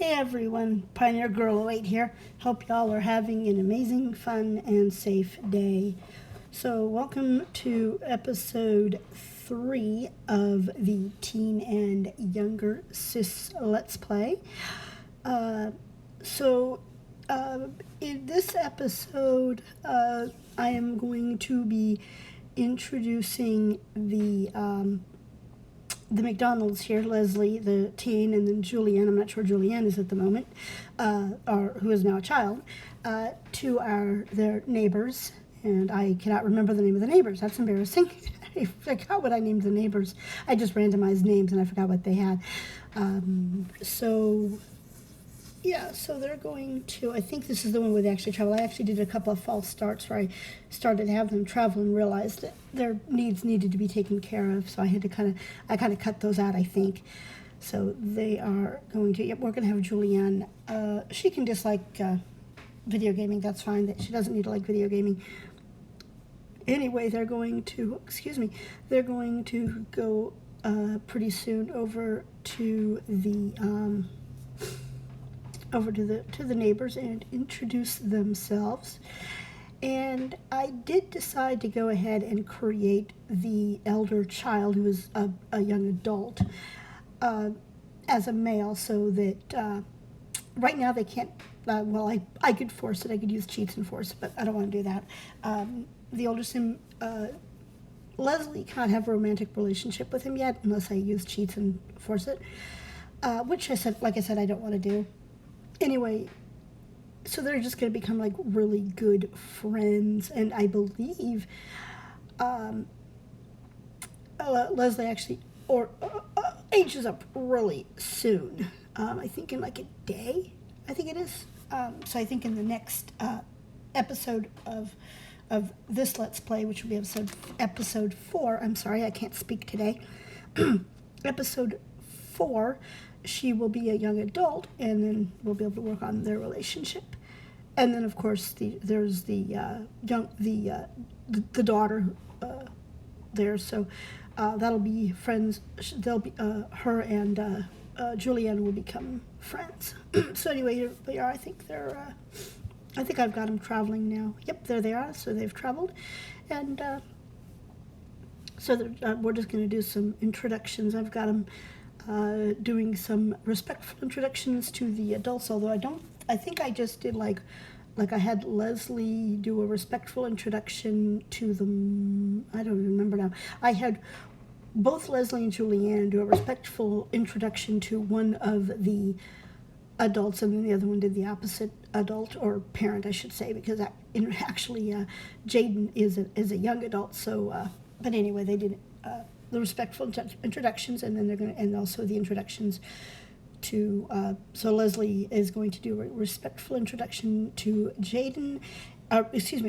Hey everyone, Pioneergirl08 here. Hope y'all are having an amazing, fun, and safe day. So, welcome to episode 3 of the Teen and Younger Sis Let's Play. In this episode, I am going to be introducing the McDonald's here, Leslie, the teen, and then Julianne, I'm not sure Julianne is at the moment, or who is now a child, to their neighbors. And I cannot remember the name of the neighbors. That's embarrassing. I forgot what I named the neighbors. I just randomized names and I forgot what they had. So they're going to, I think this is the one where they actually travel. I actually did a couple of false starts where I started to have them travel and realized that their needs needed to be taken care of. So I had to kind of cut those out, I think. So they are going to, we're going to have Julianne. She can dislike video gaming. That's fine. That she doesn't need to like video gaming. Anyway, they're going to go pretty soon over to the neighbors and introduce themselves. And I did decide to go ahead and create the elder child, who is a young adult, as a male, so that right now they can't, I could force it, I could use cheats and force it, but I don't want to do that. The older sim, Leslie cannot have a romantic relationship with him yet unless I use cheats and force it, which like I said, I don't want to do. Anyway, so they're just going to become like really good friends, and I believe Leslie actually ages up really soon. I think in like a day, I think it is. So I think in the next episode of this Let's Play, which will be episode 4. I'm sorry, I can't speak today. Episode 4. She will be a young adult, and then we'll be able to work on their relationship. And then, of course, there's the daughter there. So that'll be friends. They'll be her and Julianne will become friends. So anyway, here they are. I think I've got them traveling now. Yep, there they are. So they've traveled, and we're just going to do some introductions. I've got them doing some respectful introductions to the adults, although I think I just did like I had Leslie do a respectful introduction to them. I don't remember now. I had both Leslie and Julianne do a respectful introduction to one of the adults, and then the other one did the opposite adult, or parent, I should say, because actually Jaden is a young adult. So, but anyway, they did the respectful introductions, and then they're going to, and also the introductions to, so Leslie is going to do a respectful introduction to Jaden, a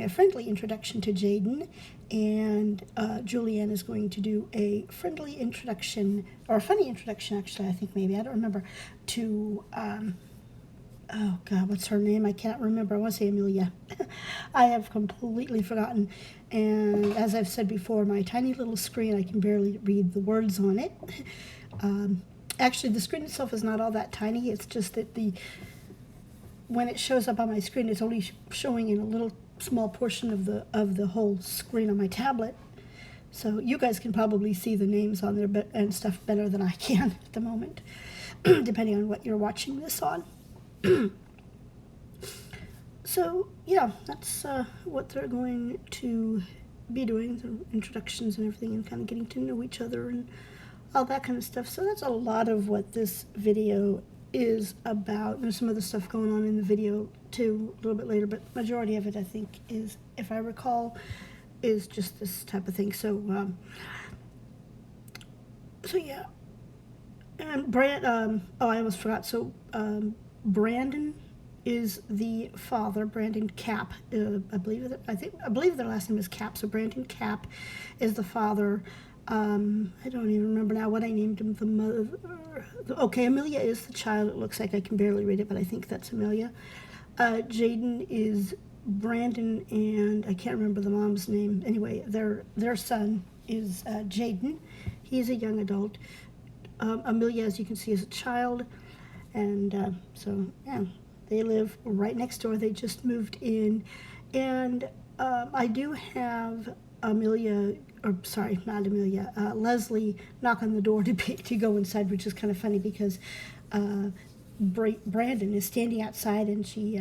friendly introduction to Jaden, and Julianne is going to do a friendly introduction, or a funny introduction, actually, I think maybe, I don't remember, to, oh God, what's her name? I can't remember. I want to say Amelia. I have completely forgotten. And as I've said before, my tiny little screen, I can barely read the words on it. Actually, the screen itself is not all that tiny. It's just that when it shows up on my screen, it's only showing in a little small portion of the whole screen on my tablet. So you guys can probably see the names on there and stuff better than I can at the moment, depending on what you're watching this on. So yeah, that's what they're going to be doing, the introductions and everything, and kind of getting to know each other and all that kind of stuff. So that's a lot of what this video is about. There's some other stuff going on in the video too, a little bit later, but majority of it, I think, is, if I recall, is just this type of thing. So yeah. And I almost forgot. So Brandon is the father. Brandon Capp, I believe their last name is Capp. So Brandon Capp is the father. I don't even remember now what I named him. The mother. Okay, Amelia is the child. It looks like I can barely read it, but I think that's Amelia. Jaden is Brandon, and I can't remember the mom's name. Anyway, their son is Jaden. He is a young adult. Amelia, as you can see, is a child. And so, yeah, they live right next door. They just moved in. And I do have Amelia, or sorry, not Amelia, Leslie knock on the door to go inside, which is kind of funny because Brandon is standing outside, and she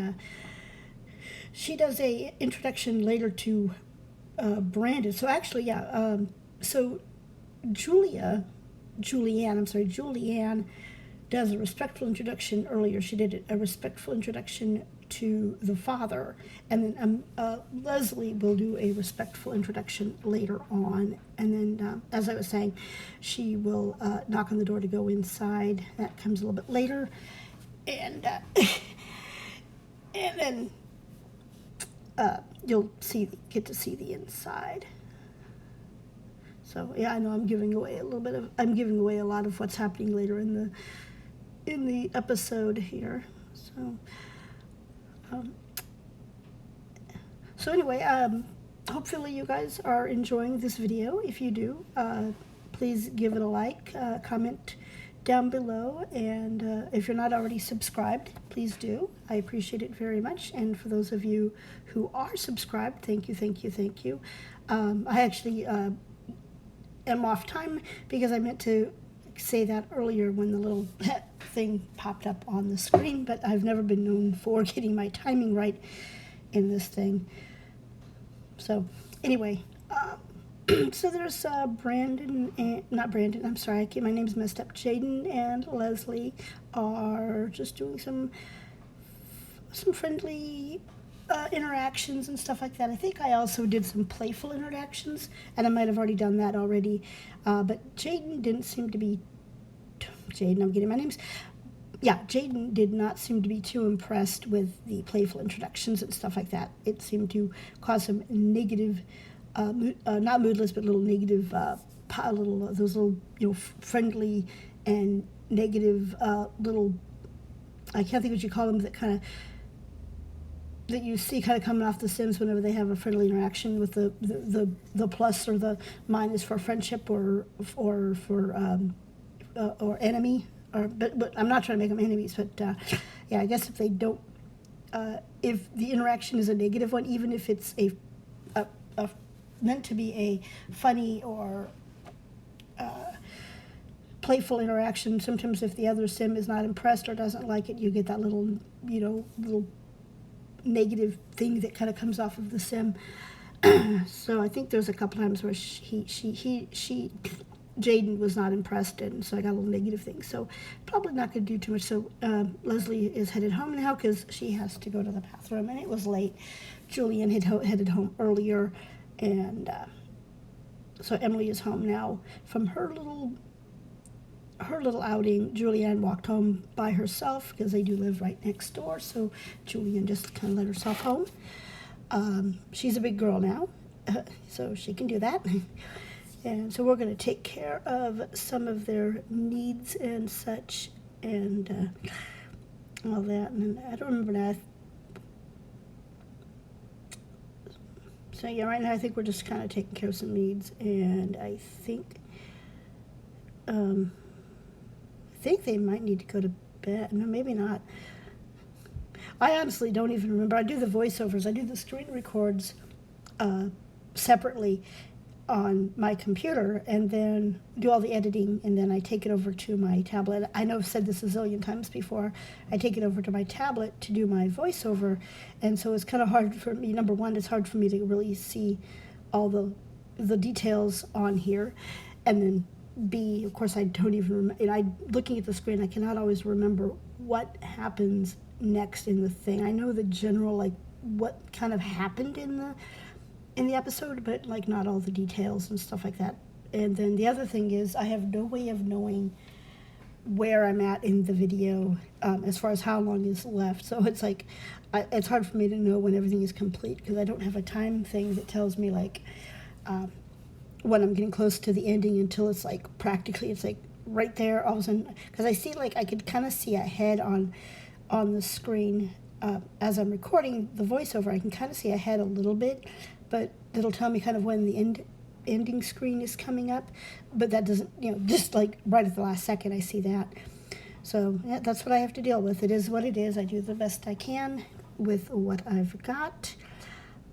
does a introduction later to Brandon. So actually, yeah, so Julianne does a respectful introduction earlier. She did a respectful introduction to the father, and then Leslie will do a respectful introduction later on. And then, as I was saying, she will knock on the door to go inside. That comes a little bit later, and and then you'll get to see the inside. So yeah, I know I'm giving away a lot of what's happening later in the episode here. So anyway, hopefully you guys are enjoying this video. If you do, please give it a like, comment down below, and if you're not already subscribed, please do. I appreciate it very much. And for those of you who are subscribed, thank you, thank you, thank you. I actually am off time because I meant to say that earlier when the little thing popped up on the screen, but I've never been known for getting my timing right in this thing. So anyway, so there's Brandon, and not Brandon, I'm sorry, my name's messed up. Jaden and Leslie are just doing some friendly interactions and stuff like that. I think I also did some playful interactions, and I might have already done that already. But Jaden didn't seem to be, Jaden did not seem to be too impressed with the playful introductions and stuff like that. It seemed to cause some negative, not moodless, but little negative, those little, friendly and negative little, I can't think what you call them, that you see kind of coming off the Sims whenever they have a friendly interaction with the plus or the minus for friendship or for or enemy, but I'm not trying to make them enemies, but yeah, I guess if they don't, if the interaction is a negative one, even if it's a meant to be a funny or playful interaction, sometimes if the other Sim is not impressed or doesn't like it, you get that little negative thing that kind of comes off of the Sim. So I think there's a couple times where Jaden was not impressed, and so I got a little negative thing. So probably not going to do too much. So Leslie is headed home now because she has to go to the bathroom, and it was late. Julianne had headed home earlier, and so Emily is home now from her little outing. Julianne walked home by herself because they do live right next door, so Julianne just kind of let herself home. She's a big girl now, so she can do that. And so we're going to take care of some of their needs and such, and all that. And I don't remember now. So yeah, right now I think we're just kind of taking care of some needs, and I think they might need to go to bed. No, maybe not. I honestly don't even remember. I do the voiceovers. I do the screen records separately on my computer, and then do all the editing, and then I take it over to my tablet. I know I've said this a zillion times before. I take it over to my tablet to do my voiceover, and so it's kind of hard for me. Number one, it's hard for me to really see all the details on here, and then B, of course, I don't even remember. Looking at the screen, I cannot always remember what happens next in the thing. I know the general, like, what kind of happened in the episode, but like not all the details and stuff like that. And then the other thing is I have no way of knowing where I'm at in the video as far as how long is left. So it's like it's hard for me to know when everything is complete because I don't have a time thing that tells me like when I'm getting close to the ending until it's like practically it's like right there all of a sudden, because I see like I could kind of see ahead on the screen as I'm recording the voiceover. I can kind of see ahead a little bit, but it'll tell me kind of when the ending screen is coming up, but that doesn't, just like right at the last second I see that. So yeah, that's what I have to deal with. It is what it is. I do the best I can with what I've got.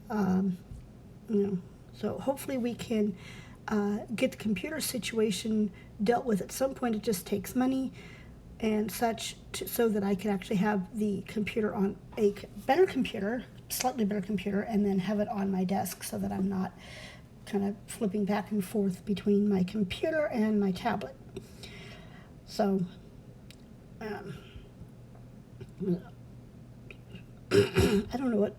Um, you know, so hopefully we can get the computer situation dealt with at some point. It just takes money and such so that I can actually have the computer on a better computer, slightly better computer, and then have it on my desk so that I'm not kind of flipping back and forth between my computer and my tablet. So I don't know what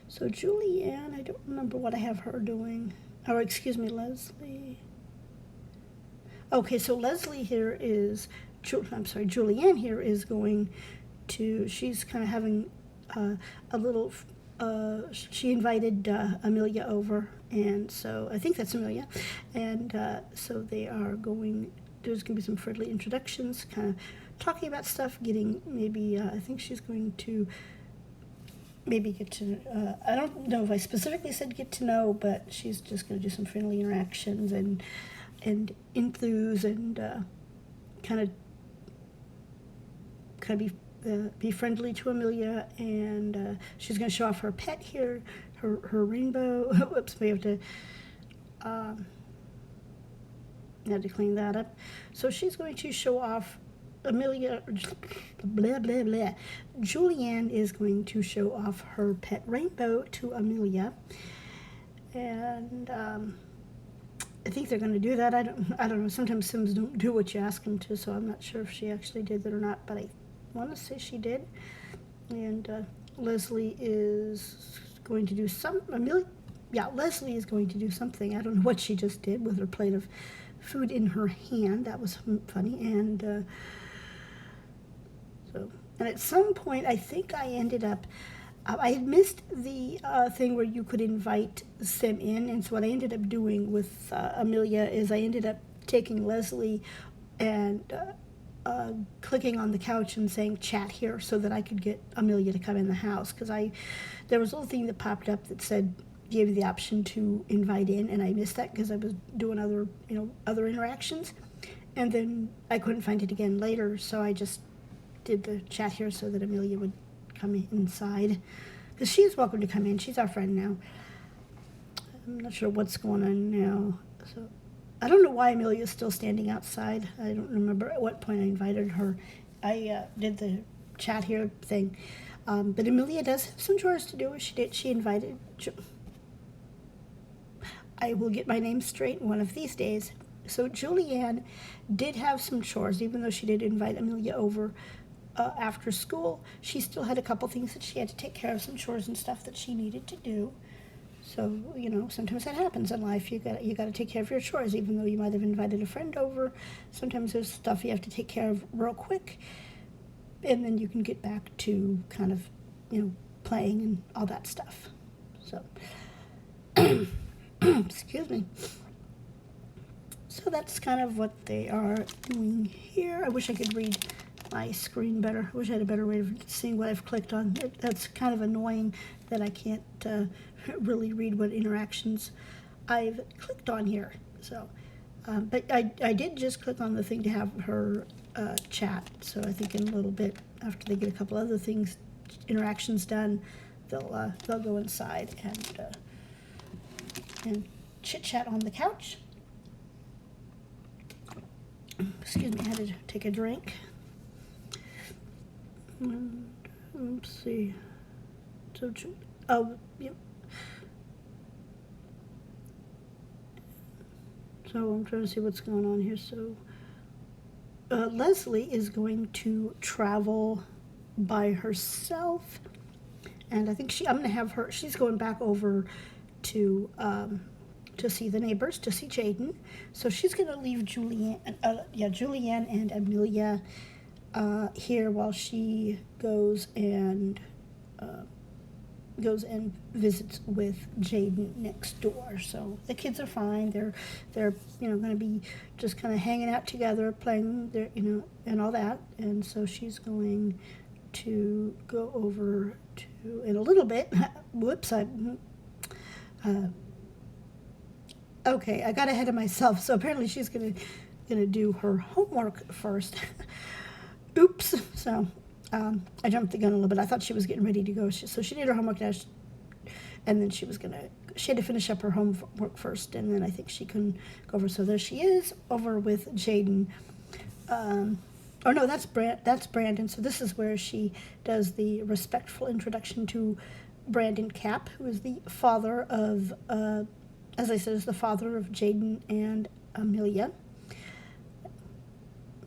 so Julianne, I don't remember what I have her doing. Or excuse me, Leslie. Okay, so Leslie here is, I'm sorry, Julianne here is going to, she's kind of having a little, she invited Amelia over, and so I think that's Amelia, and so they are going, there's going to be some friendly introductions, kind of talking about stuff, getting maybe, I think she's going to maybe get to, I don't know if I specifically said get to know, but she's just going to do some friendly interactions and enthuse and kind of be friendly to Amelia, and she's going to show off her pet here, her rainbow. Whoops, we have to had to clean that up. So she's going to show off Amelia, blah, blah, blah. Julianne is going to show off her pet rainbow to Amelia. And I think they're going to do that. I don't know. Sometimes Sims don't do what you ask them to, so I'm not sure if she actually did that or not, but I want to say she did. And Leslie is going to do Leslie is going to do something. I don't know what she just did with her plate of food in her hand. That was funny. And and at some point, I think I ended up, I had missed the thing where you could invite Sim in, and so what I ended up doing with Amelia is I ended up taking Leslie and clicking on the couch and saying chat here so that I could get Amelia to come in the house, because there was a little thing that popped up that said gave you the option to invite in, and I missed that because I was doing other interactions, and then I couldn't find it again later, so I just did the chat here so that Amelia would come inside, because she is welcome to come in. She's our friend now. I'm not sure what's going on now, so I don't know why Amelia is still standing outside. I don't remember at what point I invited her. I did the chat here thing, but Amelia does have some chores to do. She invited. I will get my name straight one of these days. So Julianne did have some chores, even though she did invite Amelia over after school. She still had a couple things that she had to take care of, some chores and stuff that she needed to do. So, sometimes that happens in life. You got to take care of your chores, even though you might have invited a friend over. Sometimes there's stuff you have to take care of real quick, and then you can get back to kind of, playing and all that stuff. So, excuse me. So that's kind of what they are doing here. I wish I could read my screen better. I wish I had a better way of seeing what I've clicked on. That's kind of annoying that I can't really read what interactions I've clicked on here. So, but I did just click on the thing to have her chat. So I think in a little bit, after they get a couple other things, interactions done, they'll go inside and chit chat on the couch. Excuse me, I had to take a drink. Let's see. So, yep. So I'm trying to see what's going on here. So Leslie is going to travel by herself, and I think I'm going to have her. She's going back over to see the neighbors, to see Jaden. So she's going to leave Julianne and Amelia here while she goes and visits with Jaden next door. So the kids are fine. They're going to be just kind of hanging out together, playing their and all that. And so she's going to go over to in a little bit. Whoops! Okay, I got ahead of myself. So apparently she's going to gonna do her homework first. Oops. So I jumped the gun a little bit. I thought she was getting ready to go. So she did her homework now, and then she had to finish up her homework first, and then I think she couldn't go over. So there she is over with Jaden. Oh no, that's Brandon. So this is where she does the respectful introduction to Brandon Capp, who is the father of, as I said, is the father of Jaden and Amelia.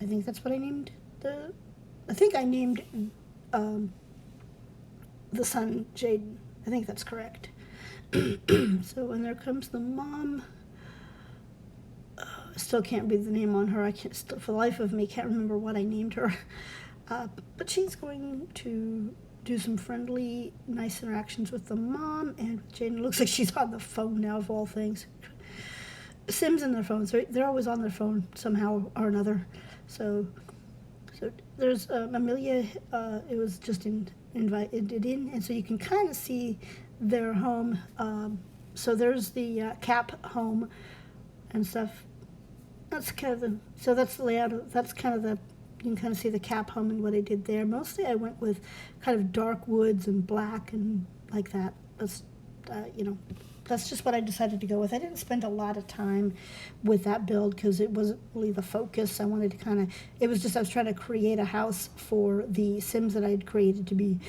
I think that's what I named I think I named the son Jaden. I think that's correct. So when there comes the mom, I still can't read the name on her. I can't, for the life of me, can't remember what I named her. But she's going to do some friendly, nice interactions with the mom and with Jaden. It looks like she's on the phone now, of all things. Sims and their phones, they're always on their phone somehow or another. So there's Amelia. It was just invited in, and so you can kind of see their home. So there's the Capp home and stuff. That's kind of that's the layout. That's kind of you can kind of see the Capp home and what I did there. Mostly I went with kind of dark woods and black and like that. That's that's just what I decided to go with. I didn't spend a lot of time with that build because it wasn't really the focus. I wanted to I was trying to create a house for the Sims that I had created to be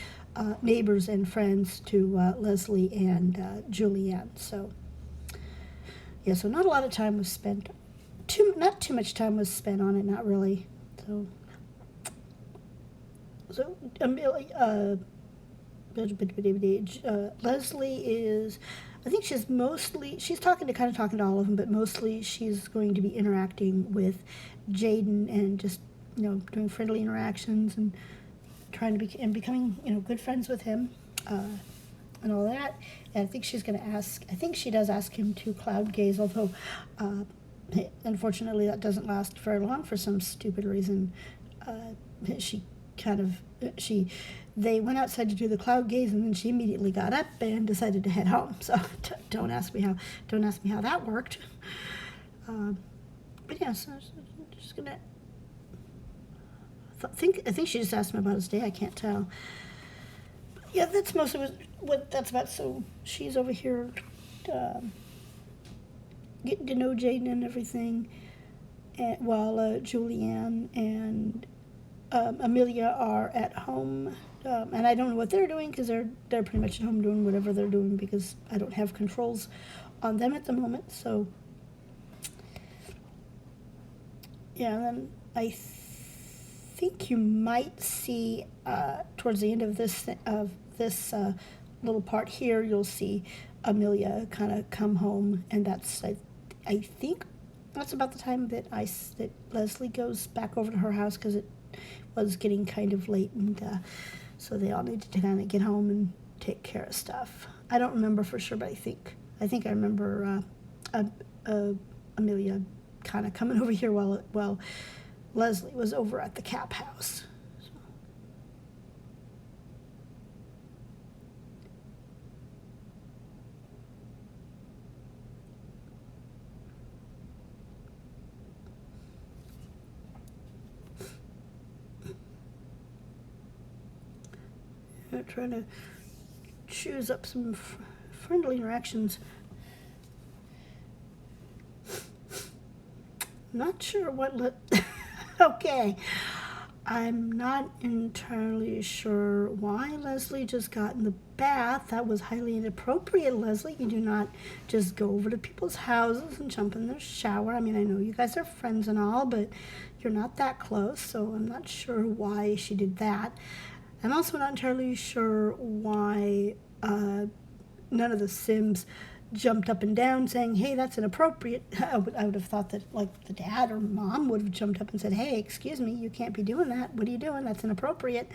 neighbors and friends to Leslie and Julianne. So, yeah, so not a lot of time was spent. Not too much time was spent on it, not really. So Leslie is, I think she's talking to all of them, but mostly she's going to be interacting with Jaden and just, doing friendly interactions and trying to becoming, good friends with him, and all that. And I think she does ask him to cloud gaze, although, unfortunately that doesn't last very long for some stupid reason. They went outside to do the cloud gaze, and then she immediately got up and decided to head home. So don't ask me how that worked. But yeah, so I'm just gonna. I think she just asked him about his day. I can't tell. But yeah, that's mostly what that's about. So she's over here getting to know Jaden and everything, while Julianne and Amelia are at home. And I don't know what they're doing because they're pretty much at home doing whatever they're doing because I don't have controls on them at the moment. So yeah, and then I think you might see towards the end of this little part here, you'll see Amelia kind of come home, and that's I think that's about the time that Leslie goes back over to her house because it was getting kind of late, and so they all needed to kind of get home and take care of stuff. I don't remember for sure, but I think I remember Amelia kind of coming over here while Leslie was over at the Capp house. So. I'm trying to choose up some friendly interactions. Not sure what okay. I'm not entirely sure why Leslie just got in the bath. That was highly inappropriate, Leslie. You do not just go over to people's houses and jump in their shower. I mean, I know you guys are friends and all, but you're not that close, so I'm not sure why she did that. I'm also not entirely sure why none of the Sims jumped up and down saying, hey, that's inappropriate. I would have thought that like the dad or mom would have jumped up and said, hey, excuse me, you can't be doing that. What are you doing? That's inappropriate.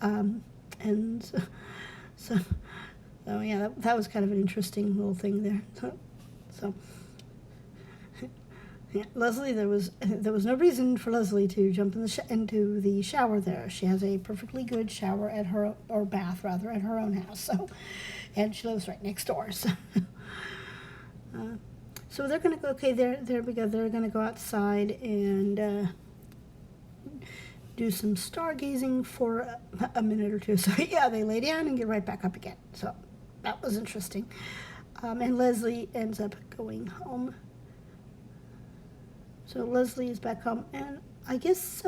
And so yeah, that was kind of an interesting little thing there. So yeah, Leslie, there was no reason for Leslie to jump into the shower there. She has a perfectly good shower at her, or bath rather, at her own house. So, and she lives right next door. So, So they're gonna go. Okay, there we go. They're gonna go outside and do some stargazing for a minute or two. So yeah, they lay down and get right back up again. So that was interesting. And Leslie ends up going home. So Leslie is back home, and I guess.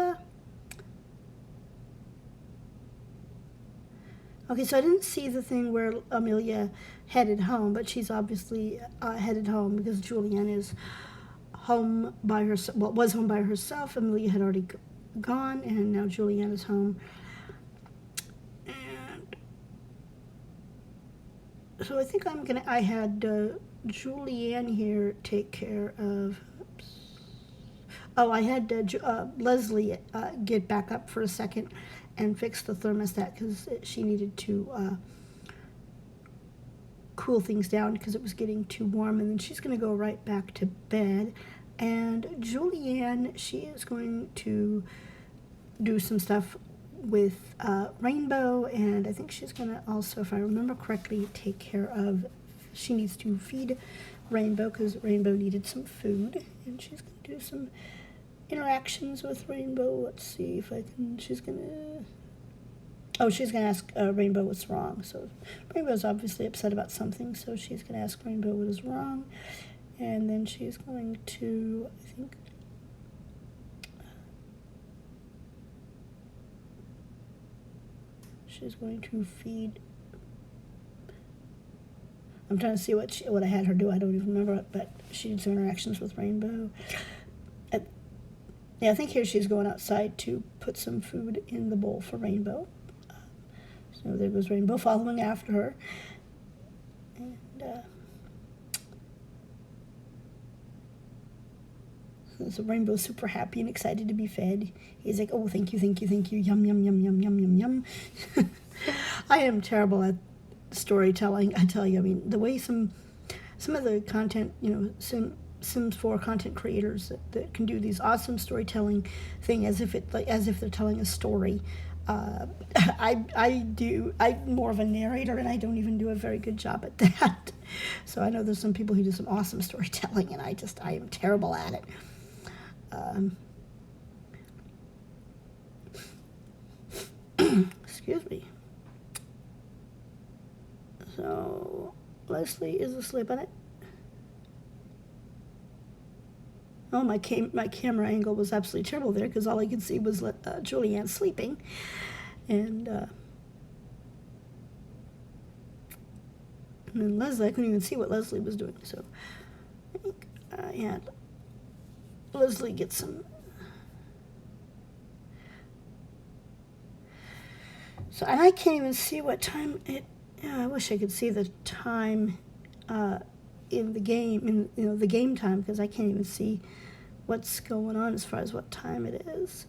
Okay, so I didn't see the thing where Amelia headed home, but she's obviously headed home because Julianne is home by herself. Well, was home by herself. Amelia had already gone, and now Julianne is home. And so I think I had Julianne here take care of. Oops. Oh, I had Leslie get back up for a second and fix the thermostat because she needed to cool things down because it was getting too warm, and then she's going to go right back to bed. And Julianne, she is going to do some stuff with Rainbow, and I think she's going to also, if I remember correctly, take care of, she needs to feed Rainbow because Rainbow needed some food, and she's going to do some interactions with Rainbow. Let's see if I can, she's going to ask Rainbow what's wrong. So Rainbow's obviously upset about something, so she's going to ask Rainbow what is wrong. And then she's going to, I think, she's going to feed, I'm trying to see what I had her do. I don't even remember it, but she did some interactions with Rainbow. Yeah, I think here she's going outside to put some food in the bowl for Rainbow. So there goes Rainbow following after her. And so Rainbow's super happy and excited to be fed. He's like, oh, thank you, thank you, thank you. Yum, yum, yum, yum, yum, yum, yum. I am terrible at storytelling, I tell you. I mean, the way some of the content, Sims 4 content creators that can do these awesome storytelling thing as if they're telling a story. I'm more of a narrator, and I don't even do a very good job at that. So I know there's some people who do some awesome storytelling, and I am terrible at it. Excuse me. So Leslie is asleep on it. Oh, my camera angle was absolutely terrible there because all I could see was Julianne sleeping. And then Leslie, I couldn't even see what Leslie was doing. So I think I had Leslie get some. So, and I can't even see what time it, I wish I could see the time in the game, the game time, because I can't even see what's going on as far as what time it is.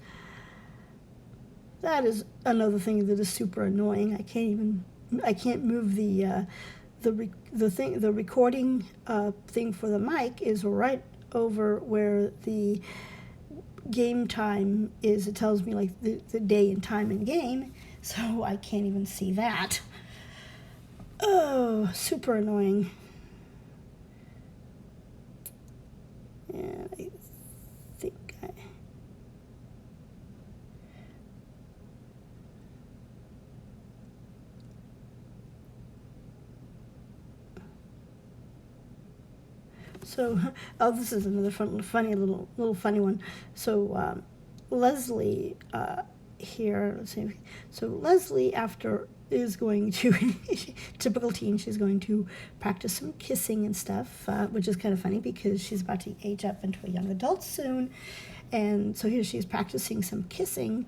That is another thing that is super annoying. I can't move the recording thing for the mic is right over where the game time is. It tells me like the day and time in game, so I can't even see that. Oh, super annoying. And I think this is another funny one. So Leslie here, let's see. So Leslie, after, is going to, typical teen, she's going to practice some kissing and stuff, which is kind of funny because she's about to age up into a young adult soon. And so here she's practicing some kissing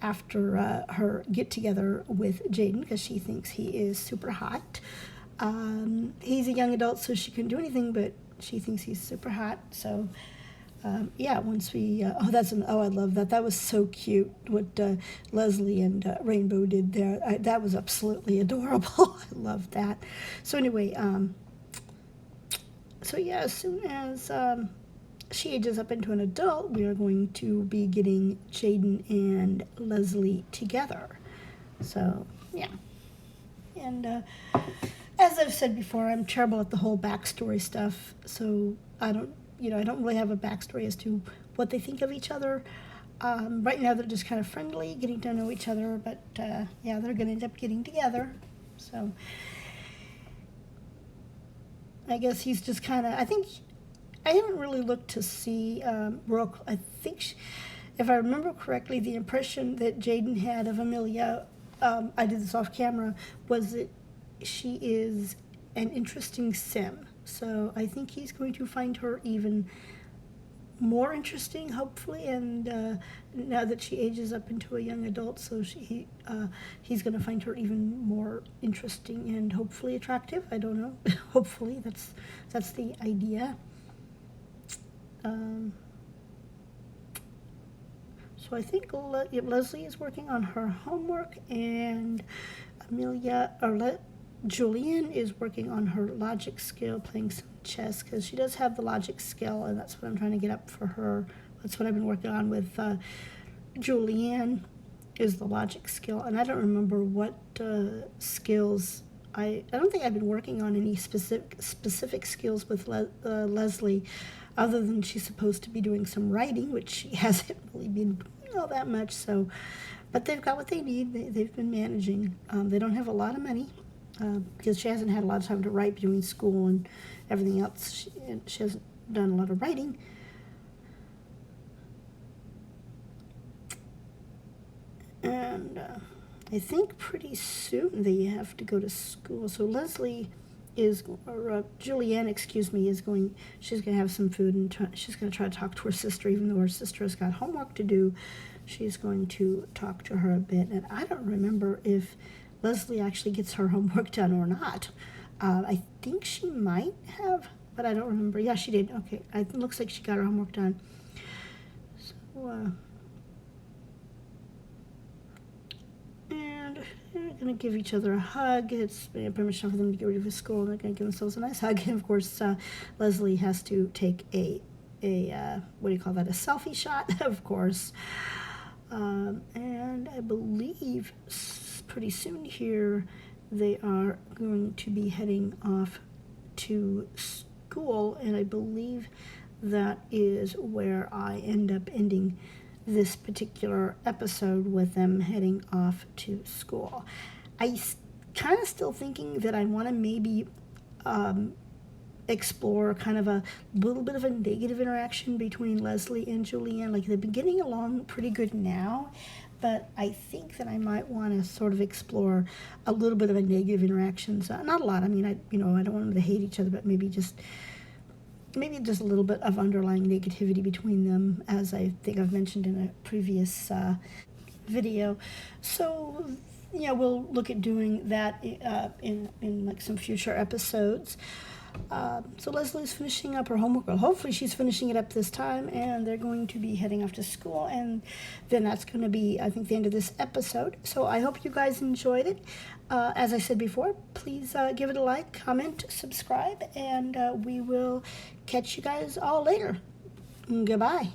after her get-together with Jaden because she thinks he is super hot. He's a young adult, so she couldn't do anything, but she thinks he's super hot. So once we, I love that. That was so cute what Leslie and Rainbow did there. That was absolutely adorable. I love that. So anyway, as soon as she ages up into an adult, we are going to be getting Jaden and Leslie together. So, yeah. And as I've said before, I'm terrible at the whole backstory stuff. So I don't, I don't really have a backstory as to what they think of each other. Right now they're just kind of friendly, getting to know each other, but yeah, they're going to end up getting together. So I guess he's just kind of, I think, I haven't really looked to see, I think, if I remember correctly, the impression that Jaden had of Amelia, I did this off camera, was that she is an interesting sim. So I think he's going to find her even more interesting, hopefully, and now that she ages up into a young adult, so he's going to find her even more interesting and hopefully attractive. I don't know. Hopefully, that's the idea. So I think Leslie is working on her homework, and Julianne is working on her logic skill, playing some chess, because she does have the logic skill, and that's what I'm trying to get up for her. That's what I've been working on with Julianne, is the logic skill. And I don't remember what skills. I don't think I've been working on any specific skills with Leslie, other than she's supposed to be doing some writing, which she hasn't really been doing all that much. So, but they've got what they need. They've been managing. They don't have a lot of money. Because she hasn't had a lot of time to write between school and everything else. She hasn't done a lot of writing. And I think pretty soon they have to go to school. So Julianne, is going, she's going to have some food, and she's going to try to talk to her sister, even though her sister has got homework to do. She's going to talk to her a bit. And I don't remember if Leslie actually gets her homework done or not. I think she might have, but I don't remember. Yeah, she did. Okay, it looks like she got her homework done. So, and they're going to give each other a hug. It's permission for them to get ready for school, and they're going to give themselves a nice hug. And, of course, Leslie has to take a what do you call that, a selfie shot, of course. And I believe pretty soon here they are going to be heading off to school, and I believe that is where I end up ending this particular episode, with them heading off to school. I kind of still thinking that I want to maybe explore kind of a little bit of a negative interaction between Leslie and Julianne. Like, they've been getting along pretty good now, but I think that I might want to sort of explore a little bit of a negative interactions. Not a lot. I mean, I don't want them to hate each other, but maybe just a little bit of underlying negativity between them, as I think I've mentioned in a previous video. So, yeah, we'll look at doing that in like some future episodes. So Leslie's finishing up her homework. Well, hopefully she's finishing it up this time, and they're going to be heading off to school, and then that's going to be, I think, the end of this episode. So I hope you guys enjoyed it. As I said before, please give it a like, comment, subscribe, and we will catch you guys all later. Goodbye.